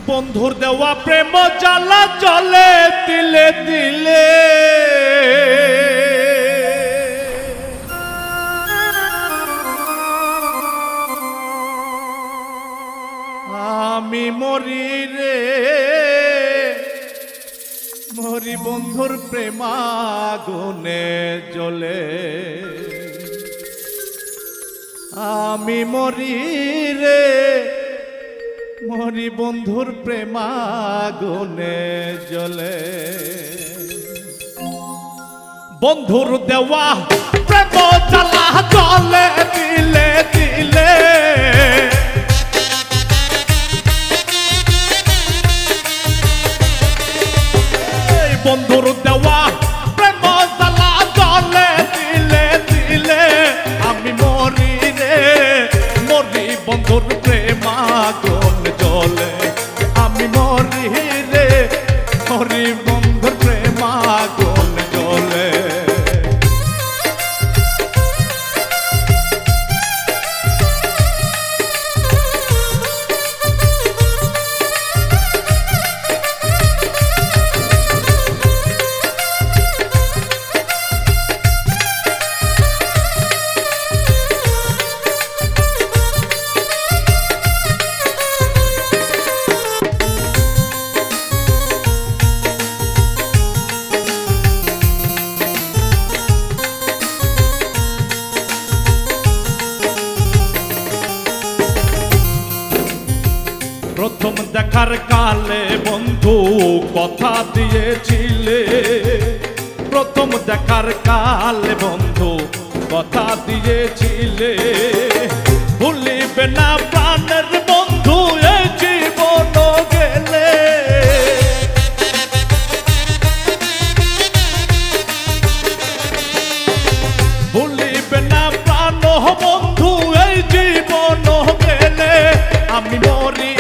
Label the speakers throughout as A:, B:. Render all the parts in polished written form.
A: বন্ধুর দেওয়া প্রেম জ্বালা জলে দিলে দিলে আমি মরি রে মরি বন্ধুর প্রেমাগুনে জ্বলে আমি মরি রে মরি বন্ধুর প্রেমাগুনে জ্বলে বন্ধুর দেওয়া প্রেম জ্বালা জলে দিলে দিলে বন্ধুর দেওয়া প্রেম জ্বালা জলে দিলে দিলে আমি মরি রে মরি বন্ধুর প্রেমাগুন জ্বলে আমি মরি রে মরি বন্ধুর প্রেমাগুন জ্বলে প্রথম দেখার কালে বন্ধু কথা দিয়েছিলে প্রথম দেখার কালে বন্ধু কথা দিয়েছিলে ভুলিবে না প্রাণের বন্ধু এই জীবন গেলে ভুলিবে না প্রাণ বন্ধু এই জীবন গেলে আমি মরি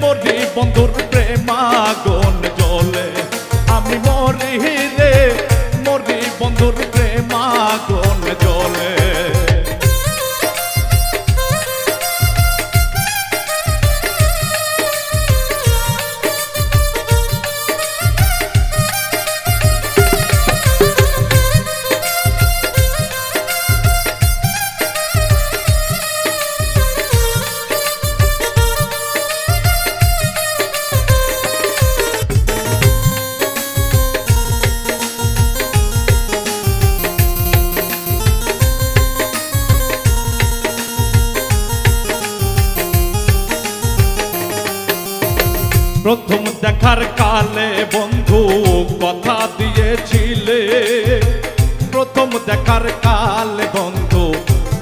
A: মরি বন্ধুর প্রেমাগুন জ্বলে আমি মরি রে মরি বন্ধুর প্রেমাগুন জ্বলে প্রথম দেখার কালে বন্ধু কথা দিয়েছিলে প্রথম দেখার কালে বন্ধু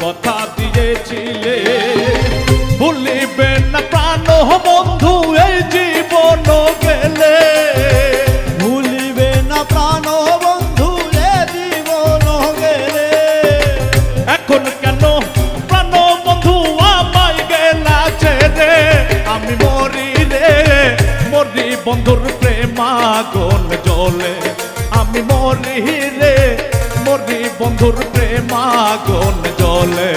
A: কথা দিয়েছিলে ভুলিবে না প্রাণ বন্ধু এই জীবন গেলে
B: ভুলিবে না প্রাণ বন্ধু এই জীবন গেলে
A: এখন কেন প্রাণ বন্ধু আমায় গেলা ছেড়ে আমি মরি রে মরি বন্ধুর প্রেমাগুন জ্বলে আমি মরি রে মরি বন্ধুর প্রেমাগুন জ্বলে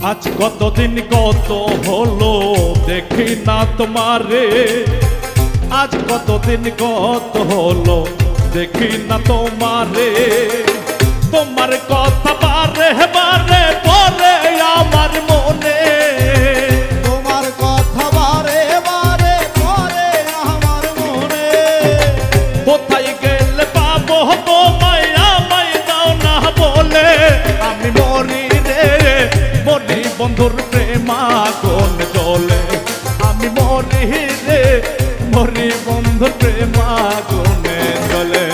A: আজ কতদিন কত হলো দেখি না তোমারে আজ কতদিন কত হলো দেখি না তোমারে তোমার কথা বারে বারে পড়ে আমার মনে
B: তোমার কথা বারে বারে পড়ে আমার মনে
A: কোথায় গেলে পাবো তোমায় আমায় দাও না বলে আমি মরি রে মরি বন্ধুর প্রেমাগুন জ্বলে আমি মরি মরি রে মরি বন্ধুর প্রেম আগুনে জ্বলে।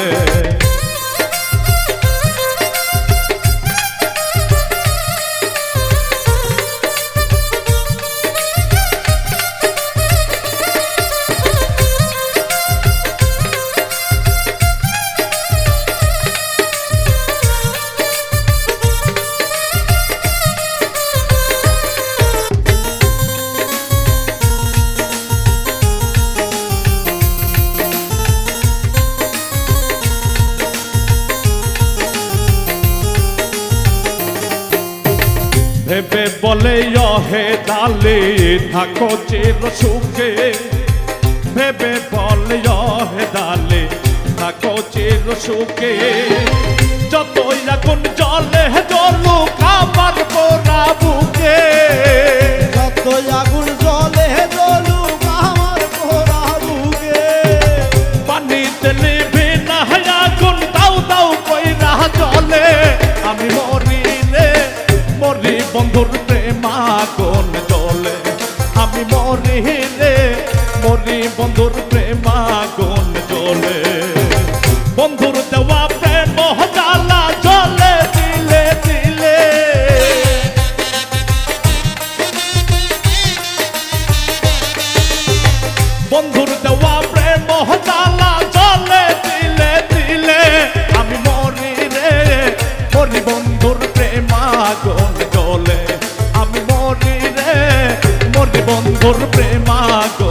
A: ভেবে বলে হে ডালে থাকো চির সুখে, ভেবে বলে হে ডালে থাকো চির সুখে। যতই আগুন জ্বলে জ্বলুক আমার পোড়া বুকে,
B: যতই আগুন জ্বলে জ্বলুক আমার পোড়া বুকে।
A: পানিতে নিভে না আগুন দাউ দাউ কইরা জ্বলে। আমি মরি রে মরি বন্ধুর প্রেম আগুন জ্বলে। আমি মরি রে মরি বন্ধুর প্রেম আগুন জ্বলে। বন্ধুর দেওয়া প্রেম জ্বালা জ্বলে দিলে দিলে। বন্ধুর দেওয়া প্রেম জ্বালা জ্বলে দিলে দিলে। আমি মরি রে মরি বন্ধুর প্রেম আগুন জ্বলে। আমি মরি রে মরি বন্ধুর প্রেম আগুন